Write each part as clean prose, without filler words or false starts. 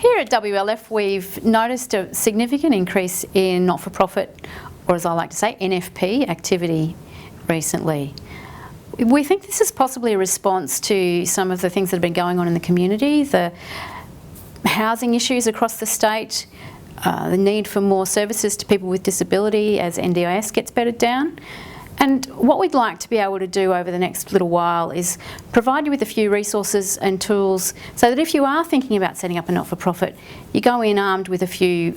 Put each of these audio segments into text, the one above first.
Here at WLF, we've noticed a significant increase in not-for-profit, or as I like to say, NFP activity recently. We think this is possibly a response to some of the things that have been going on in the community, the housing issues across the state, the need for more services to people with disability as NDIS gets bedded down. And what we'd like to be able to do over the next little while is provide you with a few resources and tools so that if you are thinking about setting up a not-for-profit, you go in armed with a few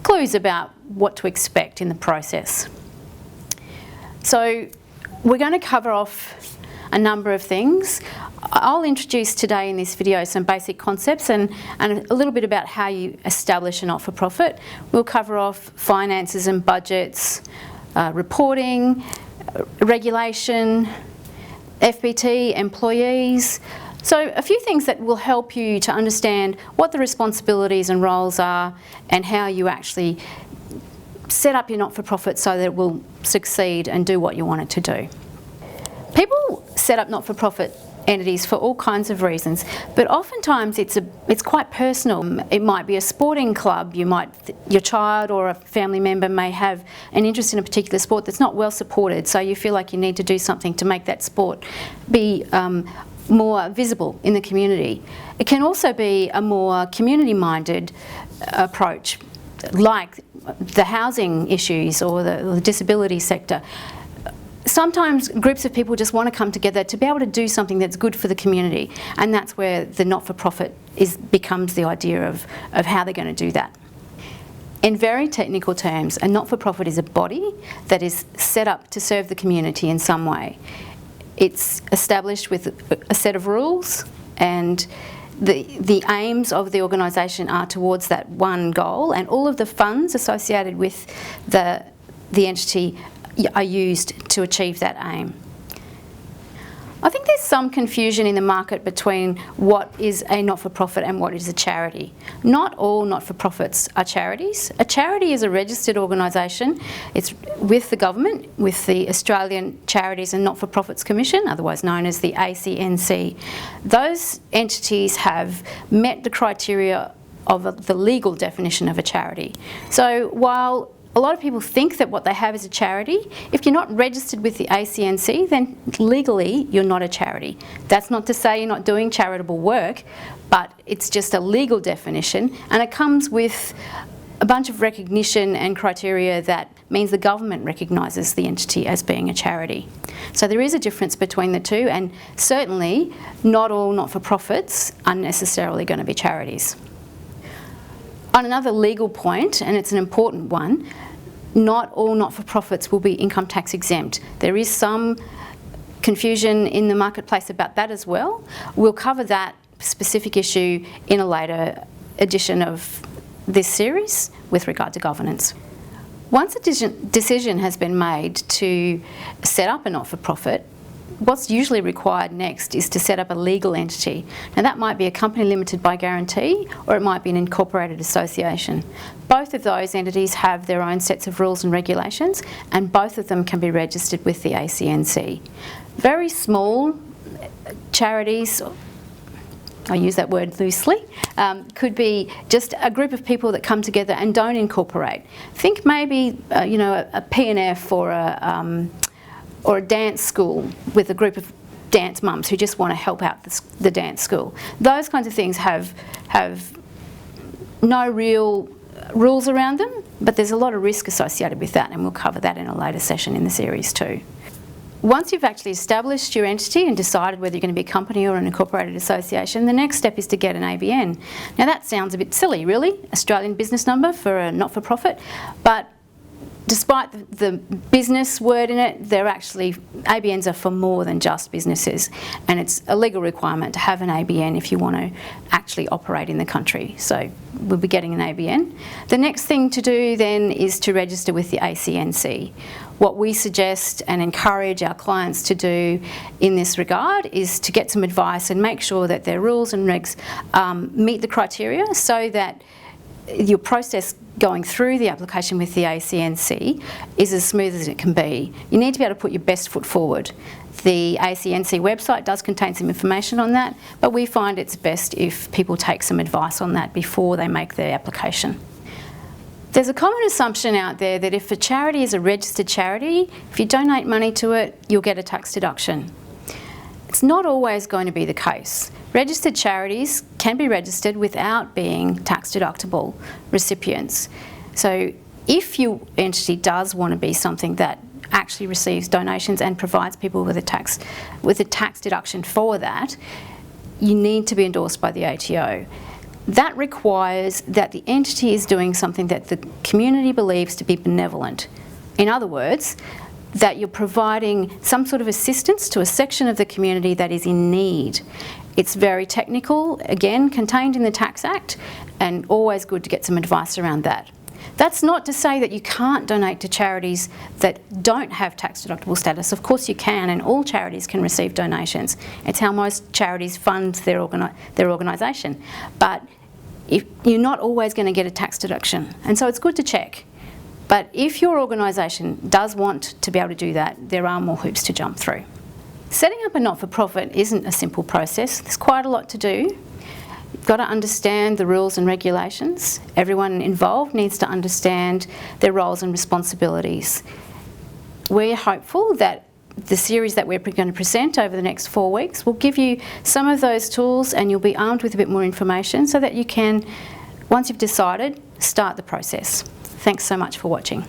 clues about what to expect in the process. So we're going to cover off a number of things. I'll introduce today in this video some basic concepts and a little bit about how you establish a not-for-profit. We'll cover off finances and budgets, reporting, regulation, FBT, employees. So a few things that will help you to understand what the responsibilities and roles are and how you actually set up your not-for-profit so that it will succeed and do what you want it to do. People set up not-for-profit entities for all kinds of reasons, but oftentimes it's quite personal. It might be a sporting club. Your child or a family member may have an interest in a particular sport that's not well supported, so you feel like you need to do something to make that sport be more visible in the community. It can also be a more community-minded approach, like the housing issues or the disability sector. Sometimes groups of people just want to come together to be able to do something that's good for the community, and that's where the not-for-profit becomes the idea of how they're going to do that. In very technical terms, a not-for-profit is a body that is set up to serve the community in some way. It's established with a set of rules, and the aims of the organisation are towards that one goal, and all of the funds associated with the entity are used to achieve that aim. I think there's some confusion in the market between what is a not-for-profit and what is a charity. Not all not-for-profits are charities. A charity is a registered organisation. It's with the government, with the Australian Charities and Not-for-Profits Commission, otherwise known as the ACNC. Those entities have met the criteria of the legal definition of a charity. So while a lot of people think that what they have is a charity, if you're not registered with the ACNC, then legally you're not a charity. That's not to say you're not doing charitable work, but it's just a legal definition, and it comes with a bunch of recognition and criteria that means the government recognises the entity as being a charity. So there is a difference between the two, and certainly not all not-for-profits are necessarily going to be charities. On another legal point, and it's an important one, not all not-for-profits will be income tax exempt. There is some confusion in the marketplace about that as well. We'll cover that specific issue in a later edition of this series with regard to governance. Once a decision has been made to set up a not-for-profit, what's usually required next is to set up a legal entity. Now that might be a company limited by guarantee, or it might be an incorporated association. Both of those entities have their own sets of rules and regulations, and both of them can be registered with the ACNC. Very small charities, I use that word loosely, could be just a group of people that come together and don't incorporate. Think maybe a P&F or a dance school with a group of dance mums who just want to help out the dance school. Those kinds of things have no real rules around them, but there's a lot of risk associated with that, and we'll cover that in a later session in the series too. Once you've actually established your entity and decided whether you're going to be a company or an incorporated association, the next step is to get an ABN. Now that sounds a bit silly, really, Australian business number for a not-for-profit, but despite the business word in it, ABNs are for more than just businesses, and it's a legal requirement to have an ABN if you want to actually operate in the country. So we'll be getting an ABN. The next thing to do then is to register with the ACNC. What we suggest and encourage our clients to do in this regard is to get some advice and make sure that their rules and regs meet the criteria, so that your process going through the application with the ACNC is as smooth as it can be. You need to be able to put your best foot forward. The ACNC website does contain some information on that, but we find it's best if people take some advice on that before they make their application. There's a common assumption out there that if a charity is a registered charity, if you donate money to it, you'll get a tax deduction. It's not always going to be the case. Registered charities can be registered without being tax deductible recipients. So if your entity does want to be something that actually receives donations and provides people with a tax deduction for that, you need to be endorsed by the ATO. That requires that the entity is doing something that the community believes to be benevolent. In other words, that you're providing some sort of assistance to a section of the community that is in need. It's very technical, again, contained in the Tax Act, and always good to get some advice around that. That's not to say that you can't donate to charities that don't have tax deductible status. Of course you can, and all charities can receive donations. It's how most charities fund their organisation. But you're not always going to get a tax deduction, and so it's good to check. But if your organisation does want to be able to do that, there are more hoops to jump through. Setting up a not-for-profit isn't a simple process. There's quite a lot to do. You've got to understand the rules and regulations. Everyone involved needs to understand their roles and responsibilities. We're hopeful that the series that we're going to present over the next 4 weeks will give you some of those tools, and you'll be armed with a bit more information so that you can, once you've decided, start the process. Thanks so much for watching.